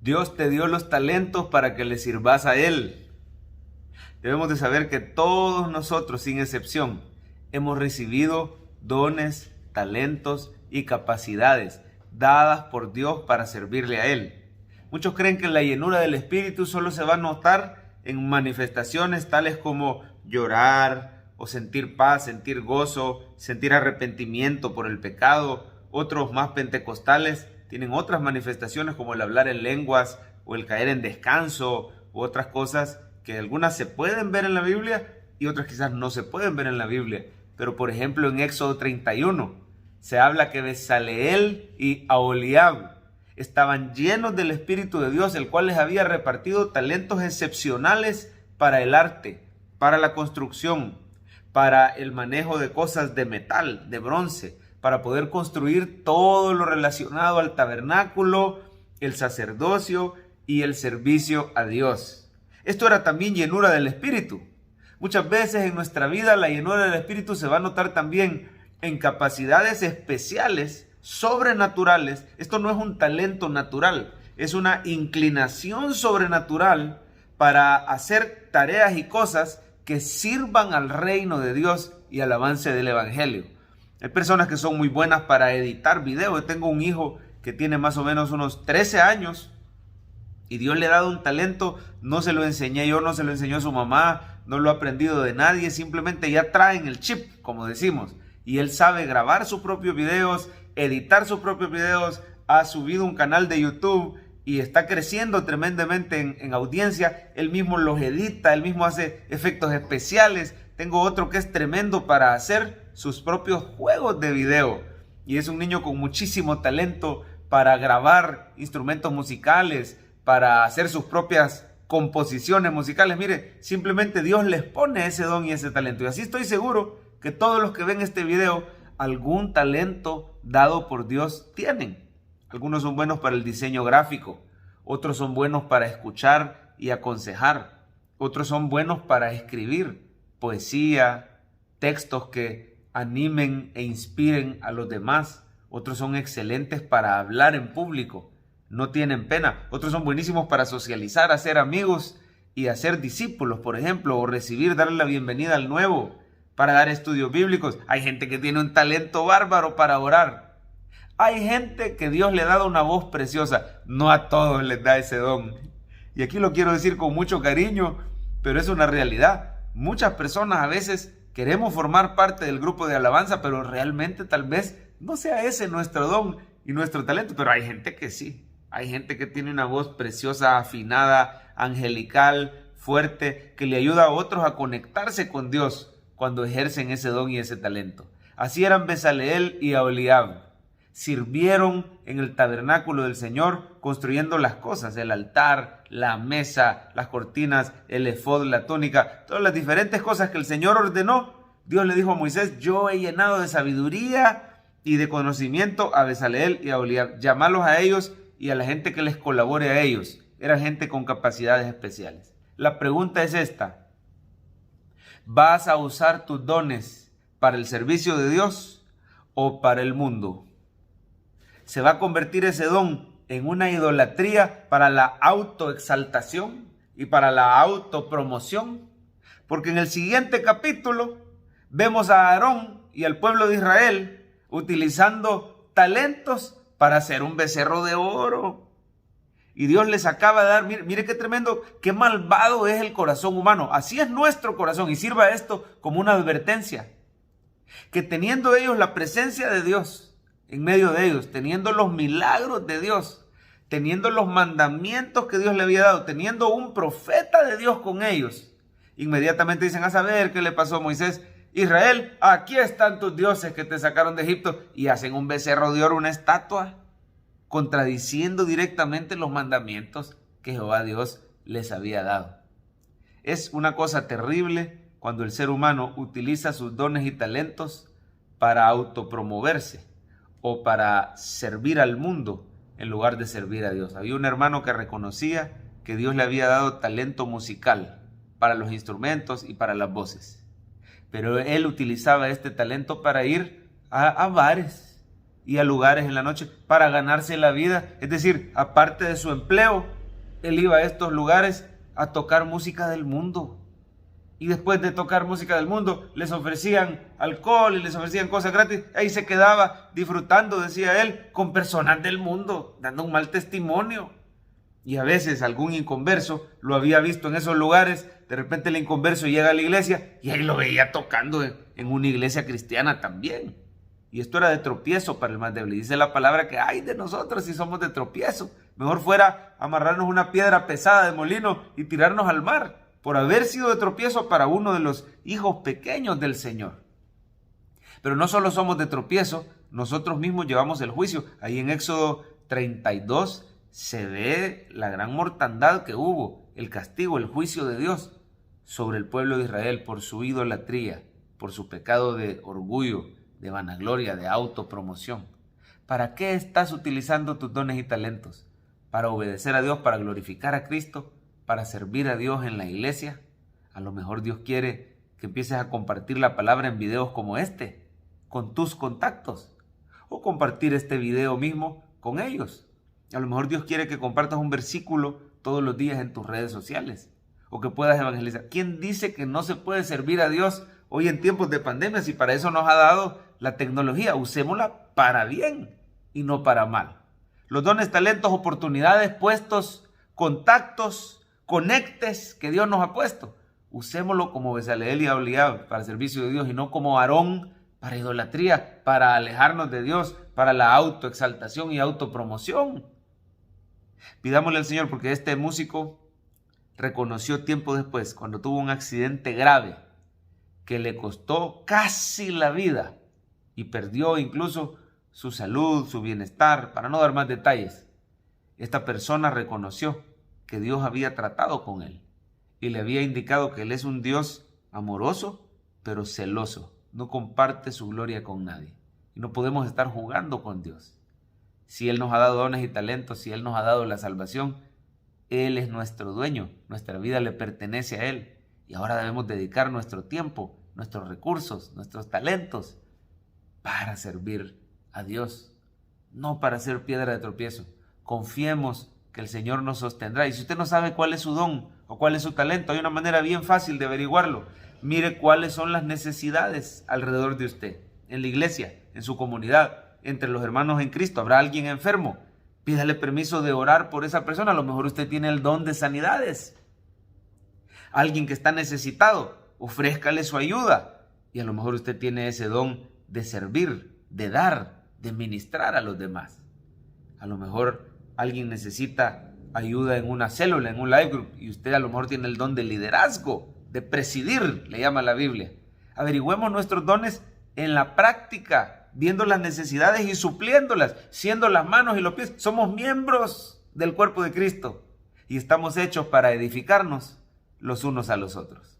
Dios te dio los talentos para que le sirvas a Él. Debemos de saber que todos nosotros, sin excepción, hemos recibido dones, talentos y capacidades dadas por Dios para servirle a Él. Muchos creen que la llenura del Espíritu solo se va a notar en manifestaciones tales como llorar o sentir paz, sentir gozo, sentir arrepentimiento por el pecado. Otros más pentecostales tienen otras manifestaciones como el hablar en lenguas o el caer en descanso u otras cosas que algunas se pueden ver en la Biblia y otras quizás no se pueden ver en la Biblia. Pero por ejemplo en Éxodo 31 se habla que Bezaleel y Aholiab estaban llenos del Espíritu de Dios, el cual les había repartido talentos excepcionales para el arte, para la construcción, para el manejo de cosas de metal, de bronce, para poder construir todo lo relacionado al tabernáculo, el sacerdocio y el servicio a Dios. Esto era también llenura del Espíritu. Muchas veces en nuestra vida la llenura del Espíritu se va a notar también en capacidades especiales, sobrenaturales. Esto no es un talento natural, es una inclinación sobrenatural para hacer tareas y cosas que sirvan al reino de Dios y al avance del Evangelio. Hay personas que son muy buenas para editar videos. Yo tengo un hijo que tiene más o menos unos 13 años y Dios le ha dado un talento. No se lo enseñé yo, no se lo enseñó su mamá, no lo ha aprendido de nadie, simplemente ya traen el chip, como decimos, y él sabe grabar sus propios videos, editar sus propios videos, ha subido un canal de YouTube y está creciendo tremendamente en audiencia. Él mismo los edita, él mismo hace efectos especiales. Tengo otro que es tremendo para hacer sus propios juegos de video y es un niño con muchísimo talento para grabar instrumentos musicales, para hacer sus propias composiciones musicales. Mire, simplemente Dios les pone ese don y ese talento, y así estoy seguro que todos los que ven este video algún talento dado por Dios tienen. Algunos son buenos para el diseño gráfico, otros son buenos para escuchar y aconsejar, otros son buenos para escribir poesía, textos que animen e inspiren a los demás. Otros son excelentes para hablar en público, no tienen pena. Otros son buenísimos para socializar, hacer amigos y hacer discípulos, por ejemplo, o recibir, darle la bienvenida al nuevo, para dar estudios bíblicos. Hay gente que tiene un talento bárbaro para orar. Hay gente que Dios le ha dado una voz preciosa. No a todos les da ese don. Y aquí lo quiero decir con mucho cariño, pero es una realidad. Muchas personas a veces queremos formar parte del grupo de alabanza, pero realmente tal vez no sea ese nuestro don y nuestro talento. Pero hay gente que sí. Hay gente que tiene una voz preciosa, afinada, angelical, fuerte, que le ayuda a otros a conectarse con Dios cuando ejercen ese don y ese talento. Así eran Bezaleel y Aholiab. Sirvieron en el tabernáculo del Señor construyendo las cosas, el altar, la mesa, las cortinas, el efod, la túnica, todas las diferentes cosas que el Señor ordenó. Dios le dijo a Moisés: yo he llenado de sabiduría y de conocimiento a Bezaleel y a Aholiab. Llamarlos a ellos y a la gente que les colabore a ellos. Era gente con capacidades especiales. La pregunta es esta: ¿vas a usar tus dones para el servicio de Dios o para el mundo? ¿Se va a convertir ese don en una idolatría para la autoexaltación y para la autopromoción? Porque en el siguiente capítulo vemos a Aarón y al pueblo de Israel utilizando talentos para hacer un becerro de oro. Y Dios les acaba de dar, mire qué tremendo, qué malvado es el corazón humano. Así es nuestro corazón, y sirva esto como una advertencia. Que teniendo ellos la presencia de Dios en medio de ellos, teniendo los milagros de Dios, teniendo los mandamientos que Dios le había dado, teniendo un profeta de Dios con ellos, inmediatamente dicen: a saber qué le pasó a Moisés. Israel, aquí están tus dioses que te sacaron de Egipto, y hacen un becerro de oro, una estatua, contradiciendo directamente los mandamientos que Jehová Dios les había dado. Es una cosa terrible cuando el ser humano utiliza sus dones y talentos para autopromoverse o para servir al mundo en lugar de servir a Dios. Había un hermano que reconocía que Dios le había dado talento musical para los instrumentos y para las voces, pero él utilizaba este talento para ir a bares y a lugares en la noche para ganarse la vida. Es decir, aparte de su empleo, él iba a estos lugares a tocar música del mundo. Y después de tocar música del mundo, les ofrecían alcohol y les ofrecían cosas gratis. Ahí se quedaba disfrutando, decía él, con personas del mundo, dando un mal testimonio. Y a veces algún inconverso lo había visto en esos lugares. De repente el inconverso llega a la iglesia y ahí lo veía tocando en una iglesia cristiana también. Y esto era de tropiezo para el más débil. Dice la palabra que ay de nosotros si somos de tropiezo. Mejor fuera amarrarnos una piedra pesada de molino y tirarnos al mar, por haber sido de tropiezo para uno de los hijos pequeños del Señor. Pero no solo somos de tropiezo, nosotros mismos llevamos el juicio. Ahí en Éxodo 32 se ve la gran mortandad que hubo, el castigo, el juicio de Dios sobre el pueblo de Israel por su idolatría, por su pecado de orgullo, de vanagloria, de autopromoción. ¿Para qué estás utilizando tus dones y talentos? ¿Para obedecer a Dios, para glorificar a Cristo, para servir a Dios en la iglesia? A lo mejor Dios quiere que empieces a compartir la palabra en videos como este, con tus contactos, o compartir este video mismo con ellos. A lo mejor Dios quiere que compartas un versículo todos los días en tus redes sociales, o que puedas evangelizar. ¿Quién dice que no se puede servir a Dios hoy en tiempos de pandemia? Si para eso nos ha dado la tecnología, usémosla para bien y no para mal. Los dones, talentos, oportunidades, puestos, contactos, conectes que Dios nos ha puesto, usémoslo como Bezaleel y Aholiab para el servicio de Dios y no como Aarón para idolatría, para alejarnos de Dios, para la autoexaltación y autopromoción. Pidámosle al Señor, porque este músico reconoció tiempo después, cuando tuvo un accidente grave que le costó casi la vida y perdió incluso su salud, su bienestar, para no dar más detalles. Esta persona reconoció que Dios había tratado con él y le había indicado que Él es un Dios amoroso, pero celoso. No comparte su gloria con nadie. Y no podemos estar jugando con Dios. Si Él nos ha dado dones y talentos, si Él nos ha dado la salvación, Él es nuestro dueño. Nuestra vida le pertenece a Él. Y ahora debemos dedicar nuestro tiempo, nuestros recursos, nuestros talentos para servir a Dios, no para ser piedra de tropiezo. Confiemos que el Señor nos sostendrá. Y si usted no sabe cuál es su don o cuál es su talento, hay una manera bien fácil de averiguarlo. Mire cuáles son las necesidades alrededor de usted, en la iglesia, en su comunidad, entre los hermanos en Cristo. ¿Habrá alguien enfermo? Pídale permiso de orar por esa persona. A lo mejor usted tiene el don de sanidades. Alguien que está necesitado, ofrézcale su ayuda. Y a lo mejor usted tiene ese don de servir, de dar, de ministrar a los demás. A lo mejor alguien necesita ayuda en una célula, en un life group, y usted a lo mejor tiene el don de liderazgo, de presidir, le llama la Biblia. Averigüemos nuestros dones en la práctica, viendo las necesidades y supliéndolas, siendo las manos y los pies. Somos miembros del cuerpo de Cristo y estamos hechos para edificarnos los unos a los otros.